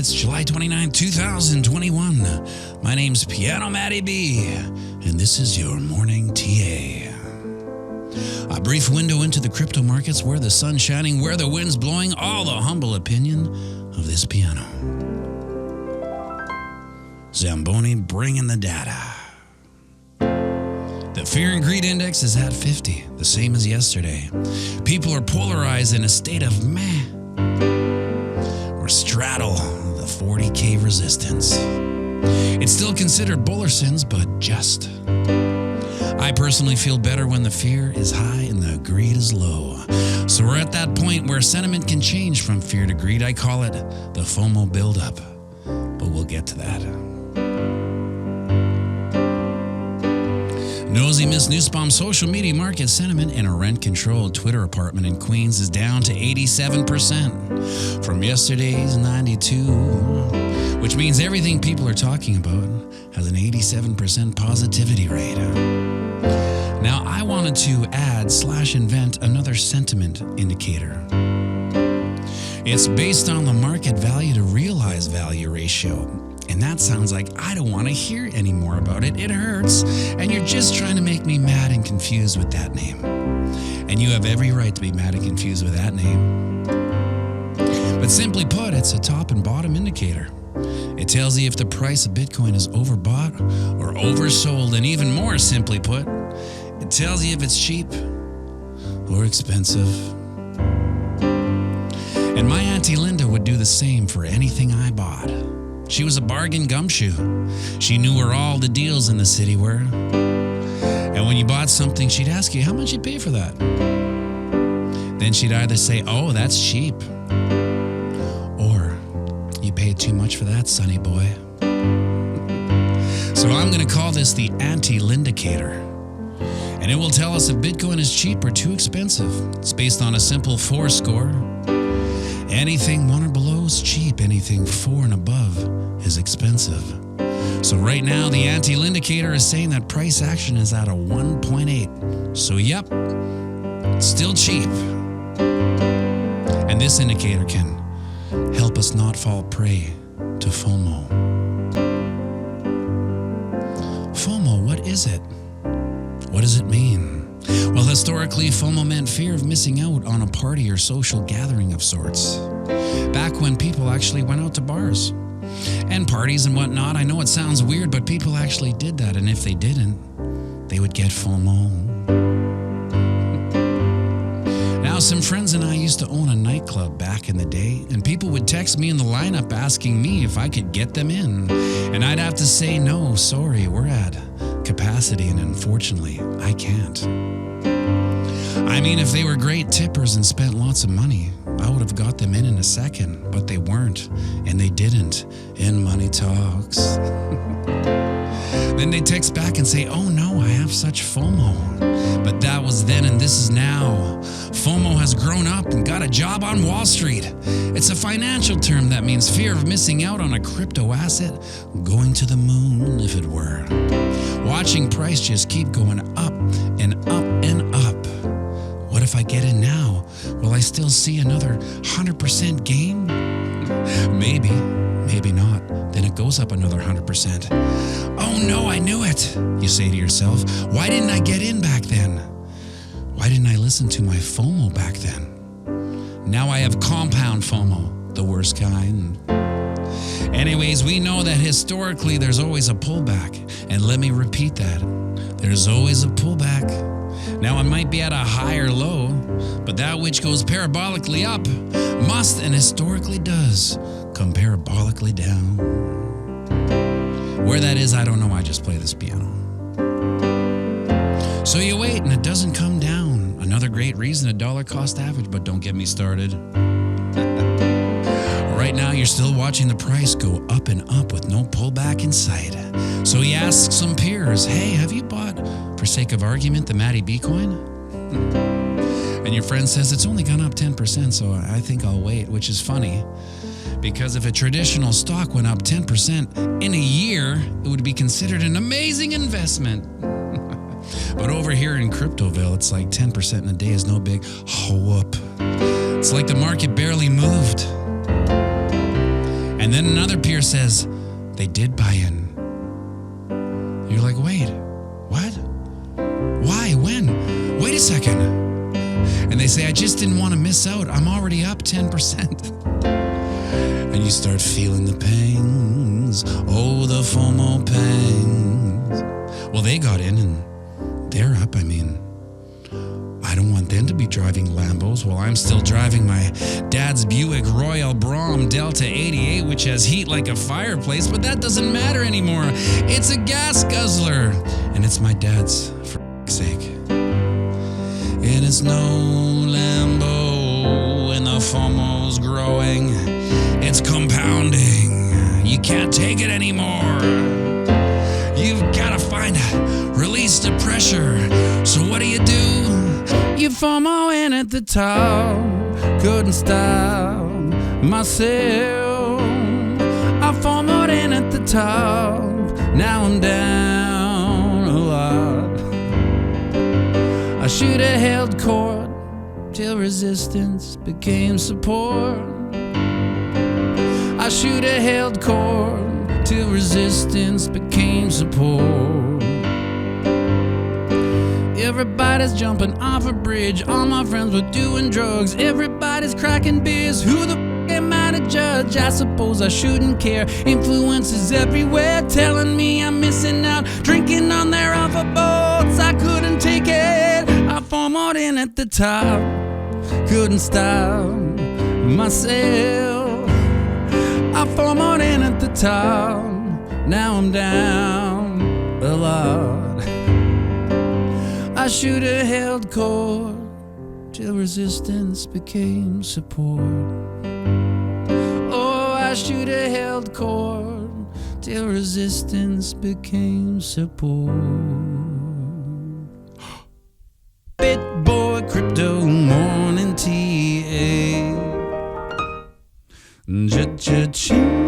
It's July 29, 2021. My name's Piano Matty B, and this is your morning TA. A brief window into the crypto markets, where the sun's shining, where the wind's blowing, all the humble opinion of this piano. Zamboni bringing the data. The fear and greed index is at 50, the same as yesterday. People are polarized in a state of meh, or straddle the 40K resistance. It's still considered bullersons, but just. I personally feel better when the fear is high and the greed is low. So we're at that point where sentiment can change from fear to greed. I call it the FOMO buildup, but we'll get to that. Nosy Miss Newsbaum social media market sentiment in a rent-controlled Twitter apartment in Queens is down to 87% from yesterday's 92, which means everything people are talking about has an 87% positivity rate. Now, I wanted to add/invent another sentiment indicator. It's based on the market value to realized value ratio. And that sounds like I don't want to hear any more about it. It hurts, and you're just trying to make me mad and confused with that name. And you have every right to be mad and confused with that name. But simply put, it's a top and bottom indicator. It tells you if the price of Bitcoin is overbought or oversold, and even more simply put, it tells you if it's cheap or expensive. And my Auntie Linda would do the same for anything I bought. She was a bargain gumshoe. She knew where all the deals in the city were. And when you bought something, she'd ask you how much you'd pay for that. Then she'd either say, "Oh, that's cheap," or "You paid too much for that, sonny boy." So I'm going to call this the anti-lindicator. And it will tell us if Bitcoin is cheap or too expensive. It's based on a simple 4 score. Anything 1 or below is cheap. Anything 4 and above is expensive. So right now, the anti-lindicator is saying that price action is at a 1.8. So yep, still cheap. And this indicator can help us not fall prey to FOMO. FOMO, what is it? What does it mean? Well, historically, FOMO meant fear of missing out on a party or social gathering of sorts. Back when people actually went out to bars and parties and whatnot. I know it sounds weird, but people actually did that. And if they didn't, they would get FOMO. Now, some friends and I used to own a nightclub back in the day, and people would text me in the lineup asking me if I could get them in. And I'd have to say, "No, sorry, we're at capacity, and unfortunately, I can't." I mean, if they were great tippers and spent lots of money, I would have got them in a second, but they weren't, and they didn't, in money talks. Then they text back and say, "Oh no, I have such FOMO." But that was then, and this is now. FOMO has grown up and got a job on Wall Street. It's a financial term that means fear of missing out on a crypto asset, going to the moon if it were. Watching price just keep going up and up and up. What if I get in now? Will I still see another 100% gain? Maybe, maybe not. Then it goes up another 100%. "Oh no, I knew it," you say to yourself. "Why didn't I get in back then? Why didn't I listen to my FOMO back then?" Now I have compound FOMO, the worst kind. Anyways, we know that historically there's always a pullback. And let me repeat that. There's always a pullback. Now it might be at a higher low, but that which goes parabolically up must and historically does come parabolically down. Where that is, I don't know. I just play this piano. So you wait and it doesn't come down. Another great reason a dollar cost average, but don't get me started. Right now, you're still watching the price go up and up with no pullback in sight. So he asks some peers, "Hey, have you bought, for sake of argument, the Matty B coin?" And your friend says, "It's only gone up 10%, so I think I'll wait," which is funny. Because if a traditional stock went up 10% in a year, it would be considered an amazing investment. But over here in Cryptoville, it's like 10% in a day is no big whoop. It's like the market barely moved. And And then another peer says, they did buy in. You're like, wait, what? Why? When? Wait a second. And they say, I just didn't want to miss out. I'm already up 10%. And you start feeling the pangs. Oh, the FOMO pangs. Well, they got in and they're up. I mean, I don't want them to be driving Lambos while I'm still driving my dad's Buick Royal Brom Delta 88, which has heat like a fireplace, but that doesn't matter anymore. It's a gas guzzler. And it's my dad's, for sake. And it's no Lambo, and the FOMO's growing. It's compounding. You can't take it anymore. You've got to find a release the pressure. So what do? You FOMO in at the top. Couldn't stop myself. I FOMO'd in at the top. Now I'm down a lot. I should have held court till resistance became support. I should have held court till resistance became support. Everybody's jumping off a bridge. All my friends were doing drugs. Everybody's cracking beers. Who the f*** am I to judge? I suppose I shouldn't care. Influences everywhere telling me I'm missing out. Drinking on their alpha boats. I couldn't take it. I FOMO'd in at the top. Couldn't stop myself. I FOMO'd in at the top. Now I'm down a lot. I should have held court till resistance became support. Oh, I should have held court till resistance became support. Bitboy Crypto Morning TA. Cha-cha-ching.